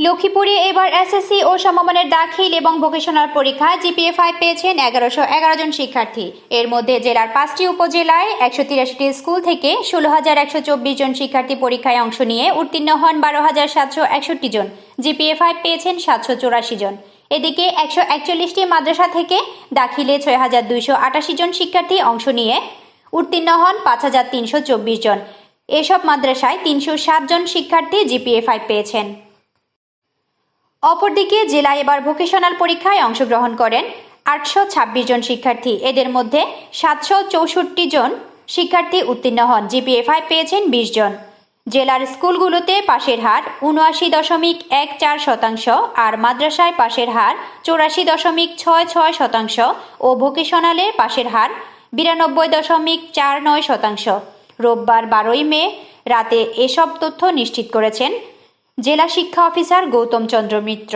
লক্ষ্মীপুরে এবার এসএসসি ও সমমানের দাখিল এবং ভোকেশনাল পরীক্ষায় জিপিএ 5 পেয়েছেন 1111 জন শিক্ষার্থী। এর মধ্যে জেলার 5টি উপজেলায় 183টি স্কুল থেকে 16,124 জন শিক্ষার্থী পরীক্ষায় অংশ নিয়ে উত্তীর্ণ হন। 12,761 জন। জিপিএ 5 পেয়েছেন 784 জন। এদিকে 141টি মাদ্রাসা থেকে দাখিলে 6,288 জন শিক্ষার্থী অংশ নিয়ে উত্তীর্ণ হন 5,324 জন। এসব মাদ্রাসায় 307 জন শিক্ষার্থী জিপিএ 5 পেয়েছেন। অপরদিকে জেলায় এবার ভোকেশনাল পরীক্ষায় অংশগ্রহণ করেন 826 জন শিক্ষার্থী। এদের মধ্যে 764 জন শিক্ষার্থী উত্তীর্ণ হন। জিপিএ 5 পেয়েছেন 20 জন। জেলার স্কুলগুলোতে পাশের হার 79.14% আর মাদ্রাসায় পাশের হার 84.66% ও ভোকেশনালে পাশের হার 92.49%। রোববার 12 মে রাতে এসব তথ্য নিশ্চিত করেছেন জেলা শিক্ষা অফিসার গৌতম চন্দ্র মিত্র।